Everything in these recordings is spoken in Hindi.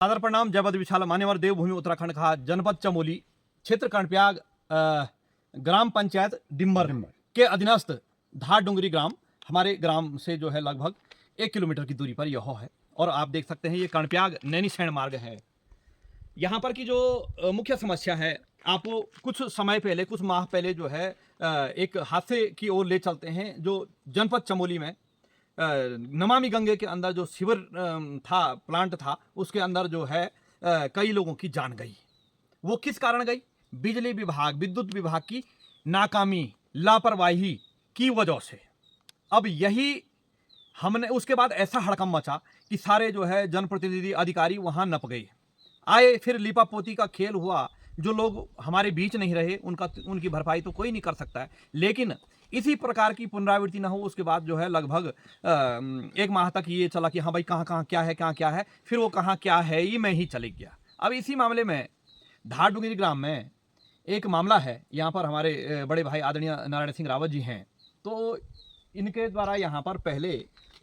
सादर प्रणाम। जय बद विशाल मान्यवर देवभूमि उत्तराखंड का जनपद चमोली क्षेत्र कर्णप्याग ग्राम पंचायत डिम्बर के अधीनस्थ धार डुंगरी ग्राम हमारे ग्राम से जो है लगभग 1 किलोमीटर की दूरी पर यह है। और आप देख सकते हैं ये कर्णप्याग नैनीसैण मार्ग है। यहाँ पर की जो मुख्य समस्या है, आपको कुछ समय पहले, कुछ माह पहले जो है एक हादसे की ओर ले चलते हैं। जो जनपद चमोली में नमामि गंगे के अंदर जो सीवर था, प्लांट था, उसके अंदर जो है कई लोगों की जान गई। वो किस कारण गई? बिजली विभाग, विद्युत विभाग की नाकामी, लापरवाही की वजह से। अब यही हमने उसके बाद ऐसा हड़कंप मचा कि सारे जो है जनप्रतिनिधि अधिकारी वहां नप गए, आए, फिर लिपापोती का खेल हुआ। जो लोग हमारे बीच नहीं रहे उनकी भरपाई तो कोई नहीं कर सकता है, लेकिन इसी प्रकार की पुनरावृत्ति ना हो। उसके बाद जो है लगभग 1 माह तक ये चला कि हाँ भाई कहाँ कहाँ क्या है, कहाँ क्या है, फिर वो कहाँ क्या है ये मैं ही चले गया। अब इसी मामले में धार डुंगरी ग्राम में एक मामला है। यहाँ पर हमारे बड़े भाई आदरणीय नारायण सिंह रावत जी हैं, तो इनके द्वारा यहाँ पर पहले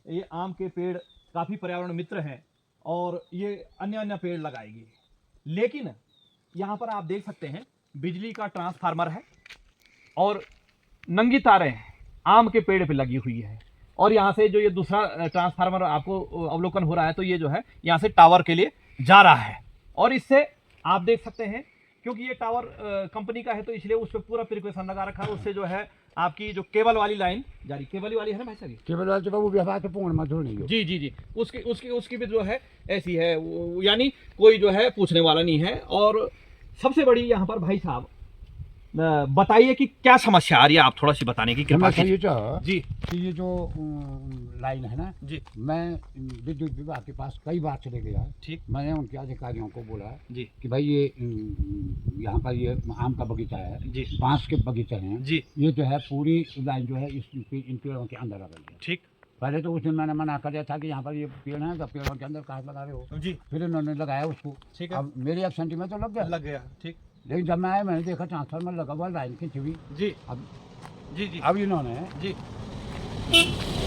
ये आम के पेड़ काफ़ी पर्यावरण मित्र हैं और ये अन्य अन्य पेड़ लगाएगी। लेकिन यहाँ पर आप देख सकते हैं बिजली का ट्रांसफार्मर है और नंगी तारें आम के पेड़ पे लगी हुई है। और यहाँ से जो ये दूसरा ट्रांसफार्मर आपको अवलोकन हो रहा है, तो ये जो है यहाँ से टावर के लिए जा रहा है। और इससे आप देख सकते हैं, क्योंकि ये टावर कंपनी का है तो इसलिए उस पर पूरा प्रिकॉशन लगा रखा है। उससे जो है आपकी जो केबल वाली लाइन जा रही, केबल वाली है ना भाई साहब, केबल वाली तो वो व्यवहार तो पूर्ण मधुर नहीं हो। जी जी जी, उसकी उसकी उसकी भी जो है ऐसी है, यानी कोई जो है पूछने वाला नहीं है। और सबसे बड़ी यहाँ पर भाई साहब बताइए कि क्या समस्या आ रही है, आप थोड़ा सी बताने की कृपा समस्या ये कीजिए। जी कि ये जो लाइन है ना जी, मैं विद्युत विभाग के पास कई बार चले गया। ठीक, मैंने उनके अधिकारियों को बोला जी कि भाई ये यहाँ पर ये आम का बगीचा है, जी बांस के बगीचे हैं, जी, ये जो है पूरी लाइन जो है इन पेड़ों के अंदर आ गई है। ठीक, पहले तो उस दिन मैंने मना कर दिया था कि यहाँ पर ये पेड़ है तो पेड़ों के अंदर कहाँ लगा रहे हो। जी, फिर इन्होंने लगाया उसको। ठीक है, अब मेरी एबसेंटी में तो लग गया, ठीक, लेकिन जब मैं आया मैंने देखा ट्रांसफार्मर लगा हुआ, लाइन खींची हुई। जी अब जी जी अब इन्होंने जी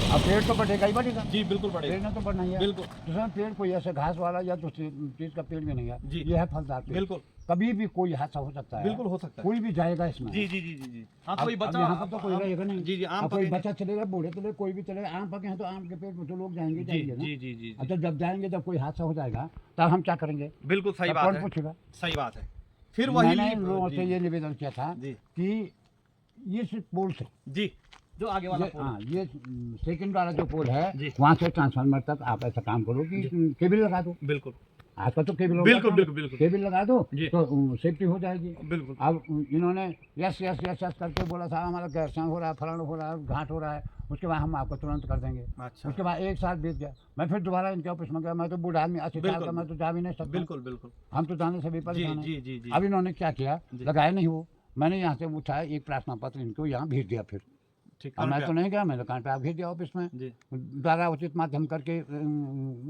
अब पेड़ तो बढ़ेगा ही बढ़ेगा, जी, बिल्कुल पेड़ पड़ेगा, ने तो बढ़ना ही है। बिल्कुल दूसरा पेड़ कोई ऐसे घास वाला या दूसरी चीज का पेड़ भी नहीं है, जी, ये है फलदार पेड़। बिल्कुल कभी भी कोई हादसा हो सकता है, बिल्कुल हो सकता है। कोई भी जाएगा इसमें। जी जी जी जी जी, हाँ अब कोई बच्चा यहाँ पर तो कोई रहेगा नहीं। जी जी, आम अब कोई पके, बच्चा चलेगा, बूढ़े चले, कोई भी चलेगा, आम पके हैं तो आम के पेड़ पर तो लोग जाएंगे जी जाएंगे ना। जी जी जी, अच्छा जब जाएंगे, जब कोई हादसा हो जाएगा तब हम क्या करेंगे? बिल्कुल सही तब बात कौन है, पूछेगा? सही बात है। फिर वही मैंने इन लोगों से जी ये निवेदन किया था जी कि इस पोल से, जी, जो आगे वाला पोल है। हाँ ये सेकंड वाला जो पोल है जी, वहाँ से ट्रांसफार्मर तक आप ऐसा काम करो कि केबल लगा दो। बिल्कुल आजकल तो केबल बिल्कुल बिल्कुल बिल्कुल केबल लगा दो जी, तो सेफ्टी हो जाएगी। बिल्कुल अब इन्होंने यस यस यस यस करके बोला था हमारा गैरसैंग हो रहा है, फलाना हो रहा है, घाट हो रहा है, उसके बाद हम आपको तुरंत कर देंगे। अच्छा, उसके बाद 1 साल बीत गया, मैं फिर दोबारा इनके ऑफिस में गया। मैं तो बूढ़ा आदमी 80 साल का, मैं तो जा भी नहीं सकता। बिल्कुल बिल्कुल हम तो जाने से भी जी परेशान जी हैं। जी जी, अब इन्होंने क्या किया, जी। लगाया नहीं वो। मैंने यहाँ से उठाया एक प्रार्थना पत्र, इनको यहाँ भेज दिया। फिर ठीक, अब मैं तो नहीं गया, मैंने कहाँ पे आप भेज दिया ऑफिस में। जी द्वारा उचित माध्यम करके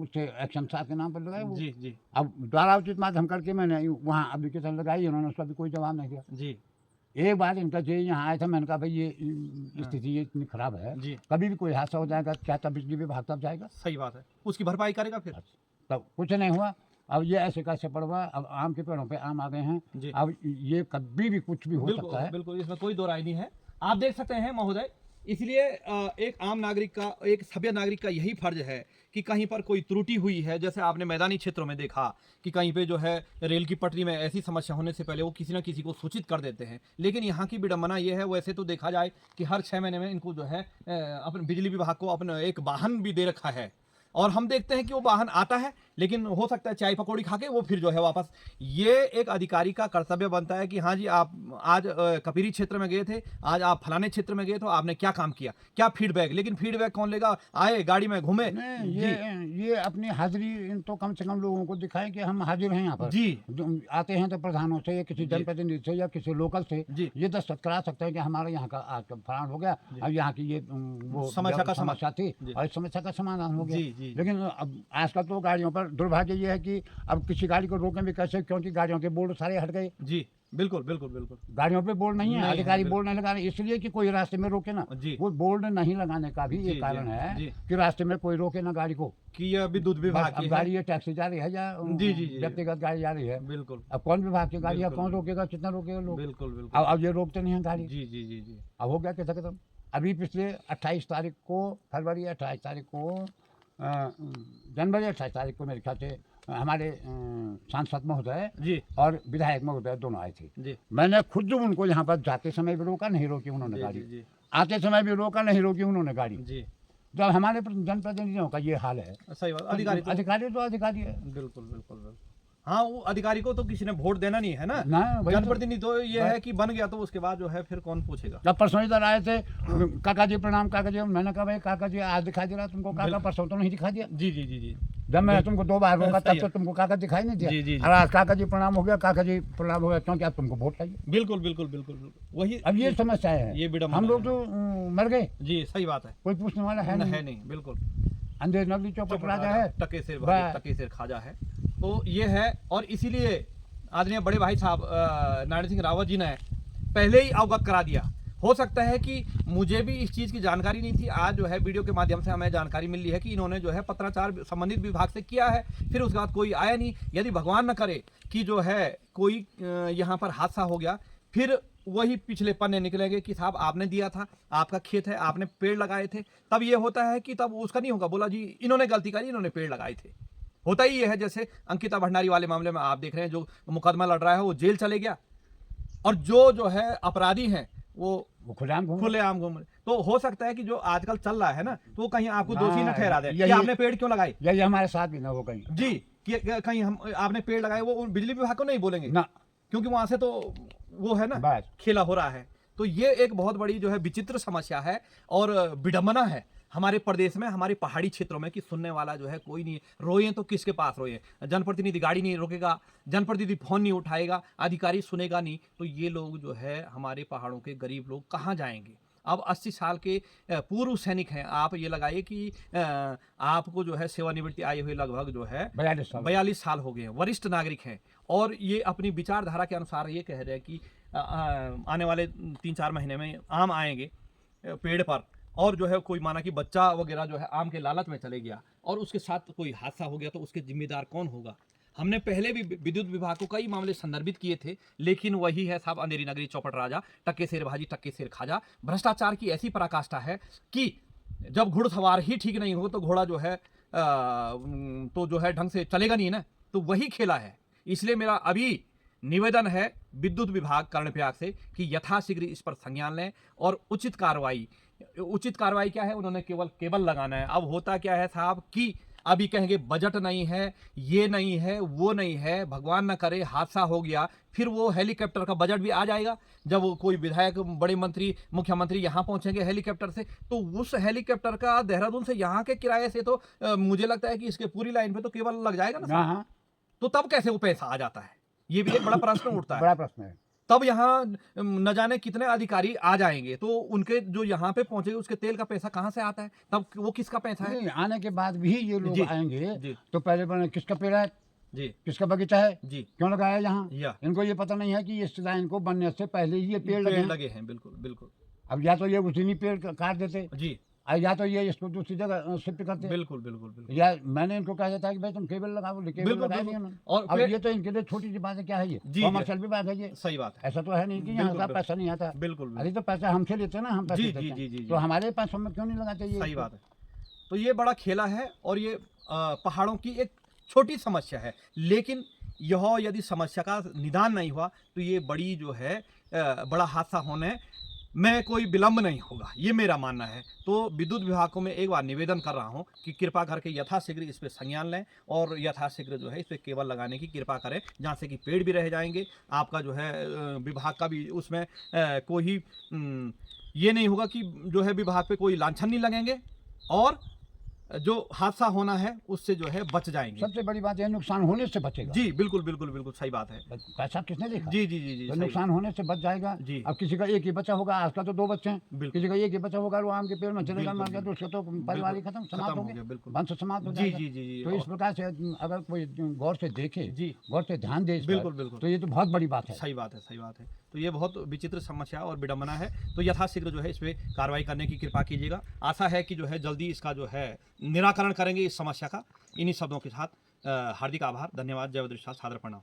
उससे एक्शन साहब के नाम पर लगाया वो। जी जी अब द्वारा उचित माध्यम करके मैंने वहाँ एप्लीकेशन लगाई, उन्होंने उसका भी कोई जवाब नहीं दिया। जी एक बार इनका जो यहाँ आया था, मैंने कहा भाई ये स्थिति ये इतनी खराब है, जी, कभी भी कोई हादसा हो जाएगा, क्या तब बिजली विभाग तब जाएगा? सही बात है, उसकी भरपाई करेगा फिर। तब कुछ नहीं हुआ। अब ये ऐसे कैसे पड़वा, अब आम के पेड़ों पे आम आ गए हैं। जी, अब ये कभी भी कुछ भी हो बिल्कुल सकता है। बिल्कुल, इसमें कोई दो राय नहीं है। आप देख सकते हैं महोदय, इसलिए एक आम नागरिक का, एक सभ्य नागरिक का यही फर्ज है कि कहीं पर कोई त्रुटि हुई है, जैसे आपने मैदानी क्षेत्रों में देखा कि कहीं पे जो है रेल की पटरी में ऐसी समस्या होने से पहले वो किसी न किसी को सूचित कर देते हैं। लेकिन यहाँ की विडंबना ये है, वैसे तो देखा जाए कि हर 6 महीने में इनको जो है अपने बिजली विभाग को अपना एक वाहन भी दे रखा है, और हम देखते हैं कि वो वाहन आता है, लेकिन हो सकता है चाय पकौड़ी खा के वो फिर जो है वापस। ये एक अधिकारी का कर्तव्य बनता है कि हाँ जी आप आज कपिरी क्षेत्र में गए थे, आज आप फलाने क्षेत्र में गए तो आपने क्या काम किया, क्या फीडबैक। लेकिन फीडबैक कौन लेगा? आए गाड़ी में घूमे नहीं, जी ये अपनी हाजिरी तो कम से कम लोगों को दिखाएं कि हम हाजिर हैं यहाँ पर। जी जो आते हैं तो प्रधानों से या किसी जी जनप्रतिनिधि से या किसी लोकल से जी, ये दस्तखत करा सकते हैं कि हमारे यहाँ का आज का फलान हो गया, जी। अब यहाँ की ये वो समस्या का समस्या थी जी और इस समस्या का समाधान हो गया। जी जी लेकिन अब आजकल तो गाड़ियों पर दुर्भाग्य ये है कि अब किसी गाड़ी को रोकें भी कैसे, क्योंकि गाड़ियों के बोर्ड सारे हट गए। जी बिल्कुल बिल्कुल बिल्कुल गाड़ियों पे बोर्ड नहीं है, नहीं है, अधिकारी बिल्कुल। बोर्ड नहीं लगा रहे, इसलिए कि कोई रास्ते में रोके ना। जी वो बोर्ड नहीं लगाने का भी जी, ये जी, कारण है जी। कि रास्ते में कोई रोके ना गाड़ी को। कि यह विद्युत बस विभाग अब की है। गाड़ी ये टैक्सी जा रही है या जी, जी, जी। व्यक्तिगत गाड़ी जा रही है, बिल्कुल अब कौन विभाग की गाड़ी है, बिल्कुल, कौन रोकेगा, कितना रोकेगा लोग। बिल्कुल बिल्कुल अब ये रोकते नहीं है गाड़ी। जी जी जी जी अब हो गया कैसे खत्म। अभी पिछले 28 तारीख को, फरवरी 28 तारीख को, जनवरी 28 तारीख को मेरे ख्याल से हमारे सांसद महोदय जी और विधायक महोदय दोनों आए थे। जी मैंने खुद उनको यहाँ पर जाते समय भी रोका, नहीं रोकी उन्होंने जी गाड़ी। जी आते समय भी रोका, नहीं रोकी उन्होंने गाड़ी। जी जब हमारे जनप्रतिनिधियों का ये हाल है, सही बात। अधिकारी तो अधिकारी तो अधिकारी है बिल्कुल बिल्कुल बिल्कुल। हाँ, वो अधिकारी को तो किसी ने वोट देना नहीं है ना। ना, वही तो। जनप्रतिनिधि तो ये है कि बन गया तो उसके बाद जो है फिर कौन पूछेगा। जब परसों इधर आए थे, काका जी प्रणाम, काका जी, मैंने कहा भाई काका जी आज दिखाई दे रहा तुमको, काका परसों तो नहीं दिखाई दिया। जी जी जी जी जब मैं तुमको 2 बार रोका सही तब तो है। तुमको काका दिखाई नहीं दिया। जी, जी, जी। और आज काका जी प्रणाम हो गया, काका जी प्रणाम हो गया, क्योंकि अब तुमको वोट चाहिए। बिल्कुल बिल्कुल बिल्कुल बिल्कुल वही। अब ये समस्या है, ये विडम्बना हम लोग है। तो मर गए, जी सही बात है। कोई पूछने वाला है नहीं। है नहीं बिल्कुल। अंधेर नगरी चौपट राजा है। टके सिर बा- भाई, टके सिर खाजा है। तो ये है, और इसीलिए आदरणीय बड़े भाई साहब नारायण सिंह रावत जी ने पहले ही अवगत करा दिया। हो सकता है कि मुझे भी इस चीज़ की जानकारी नहीं थी, आज जो है वीडियो के माध्यम से हमें जानकारी मिल रही है कि इन्होंने जो है पत्राचार संबंधित विभाग से किया है, फिर उसके बाद कोई आया नहीं। यदि भगवान न करे कि जो है कोई यहाँ पर हादसा हो गया, फिर वही पिछले पन्ने निकलेंगे कि साहब आपने दिया था, आपका खेत है, आपने पेड़ लगाए थे। तब ये होता है कि तब उसका नहीं होगा, बोला जी इन्होंने गलती करी, इन्होंने पेड़ लगाए थे। होता ही ये है, जैसे अंकिता भंडारी वाले मामले में आप देख रहे हैं, जो मुकदमा लड़ रहा है वो जेल चले गया, और जो है अपराधी हैं वो खुलेआम घूम खुलेआम घूम रहे। तो हो सकता है कि जो आजकल चल रहा है ना, तो वो कहीं आपको दोषी न ठहरा दे कि यही- आपने पेड़ क्यों लगाए। यही हमारे साथ भी ना हो कहीं जी, कि कहीं हम आपने पेड़ लगाए, वो बिजली विभाग को नहीं बोलेंगे, ना। क्योंकि वहां से तो वो है ना बस खेला हो रहा है। तो ये एक बहुत बड़ी जो है विचित्र समस्या है और विडंबना है हमारे प्रदेश में, हमारे पहाड़ी क्षेत्रों में, कि सुनने वाला जो है कोई नहीं है। रोए तो किसके पास रोए, जनप्रतिनिधि गाड़ी नहीं रोकेगा, जनप्रतिनिधि फोन नहीं उठाएगा, अधिकारी सुनेगा नहीं, तो ये लोग जो है हमारे पहाड़ों के गरीब लोग कहाँ जाएंगे। अब 80 साल के पूर्व सैनिक हैं, आप ये लगाइए कि आपको जो है सेवानिवृत्ति आए हुए लगभग जो है 42 साल हो गए हैं, वरिष्ठ नागरिक हैं, और ये अपनी विचारधारा के अनुसार ये कह रहे हैं कि आने वाले 3-4 महीने में आम आएंगे पेड़ पर, और जो है कोई माना कि बच्चा वगैरह जो है आम के लालच में चले गया और उसके साथ कोई हादसा हो गया तो उसके जिम्मेदार कौन होगा। हमने पहले भी विद्युत विभाग को कई मामले संदर्भित किए थे, लेकिन वही है साहब, अंधेरी नगरी चौपट राजा, टक्के शेर भाजी टक्के शेर खाजा। भ्रष्टाचार की ऐसी पराकाष्ठा है कि जब घुड़सवार ही ठीक नहीं हो तो घोड़ा जो है तो जो है ढंग से चलेगा नहीं ना, तो वही खेला है। इसलिए मेरा अभी निवेदन है विद्युत विभाग कर्णप्रयाग से कि यथाशीघ्र इस पर संज्ञान लें और उचित कार्रवाई क्या है, उन्होंने केवल केबल लगाना है। अब होता क्या है साहब कि अभी कहेंगे बजट नहीं है, ये नहीं है, वो नहीं है, भगवान न करे हादसा हो गया, फिर वो हेलीकॉप्टर का बजट भी आ जाएगा। जब वो कोई विधायक, बड़े मंत्री, मुख्यमंत्री यहाँ पहुंचेंगे हेलीकॉप्टर से, तो उस हेलीकॉप्टर का देहरादून से यहाँ के किराए से तो मुझे लगता है कि इसके पूरी लाइन पे तो केवल लग जाएगा ना साहब। हाँ, तो तब कैसे वो पैसा आ जाता है, ये भी एक बड़ा प्रश्न उठता है। बड़ा प्रश्न है। तब यहाँ न जाने कितने अधिकारी आ जाएंगे, तो उनके जो यहाँ पे पहुंचे उसके तेल का पैसा कहाँ से आता है, तब वो किसका पैसा है। नहीं, आने के बाद भी ये लोग जी, आएंगे जी। तो पहले बोले किसका पेड़ है, जी किसका बगीचा है, जी क्यों लगाया यहाँ। या इनको ये पता नहीं है कि इस लाइन को बनने से पहले ही ये पेड़ लगे हैं। लगे हैं, बिल्कुल बिल्कुल। अब या तो ये उसी में पेड़ काट देते, जी और या तो ये इसको दूसरी जगह शिफ्ट करते। बिल्कुल बिल्कुल बिल्कुल। या मैंने इनको कहा था कि भाई तुम केबल लगाओ, केबल बिल्कुल, लगाया नहीं बिल्कुल। उन्होंने। और अब फिर- ये तो इनके लिए छोटी सी बात है, क्या है ये जी, कॉमर्शियल विभाग है ये, सही बात है। ऐसा तो है नहीं कि यहाँ बिल्कुल, का पैसा नहीं आता। बिल्कुल अरे तो पैसा हमसे लेते हैं ना, हम पैसे जी, देते जी, हैं। जी, जी, जी। तो हमारे पैसों में क्यों नहीं लगाते ये। सही बात है। तो ये बड़ा खेला है और ये पहाड़ों की एक छोटी समस्या है, लेकिन यह यदि समस्या का निदान नहीं हुआ तो ये बड़ी जो है बड़ा हादसा होने में कोई विलंब नहीं होगा, ये मेरा मानना है। तो विद्युत विभाग को मैं एक बार निवेदन कर रहा हूँ कि कृपा करके यथाशीघ्र इस पर संज्ञान लें और यथाशीघ्र जो है इस पर केबल लगाने की कृपा करें, जहाँ से कि पेड़ भी रह जाएंगे, आपका जो है विभाग का भी उसमें कोई ये नहीं होगा कि जो है विभाग पे कोई लांछन नहीं लगेंगे, और जो हादसा होना है उससे जो है बच जाएंगे। सबसे बड़ी बात है नुकसान होने से बचेगा। जी बिल्कुल बिल्कुल बिल्कुल सही बात है। पैसा किसने देखा? जी जी जी जी तो सही नुकसान होने से बच जाएगा। जी। अब किसी का एक ही बच्चा होगा, आजकल तो 2 बच्चे हैं, बिल्कुल। किसी का एक ही बच्चा होगा, वो आम के पेड़ में चलेगा, बिल्कुल, मर गया तो उसका तो परिवार ही खत्म, समाप्त हो गया, गया, बिल्कुल। वंश समाप्त हो जी जाएगा। जी जी जी तो इस प्रकार से अगर कोई गौर से देखे, जी गौर से ध्यान दे इस पर, बिल्कुल बिल्कुल तो ये तो बहुत बड़ी बात है। सही बात है, सही बात है। तो ये बहुत विचित्र समस्या और विडंबना है। तो यथाशीघ्र जो है इस पे कार्रवाई करने की कृपा कीजिएगा। आशा है कि जो है जल्दी इसका जो है निराकरण करेंगे इस समस्या का। इन्हीं शब्दों के साथ हार्दिक आभार, धन्यवाद, जय बद्री सादर प्रणाम।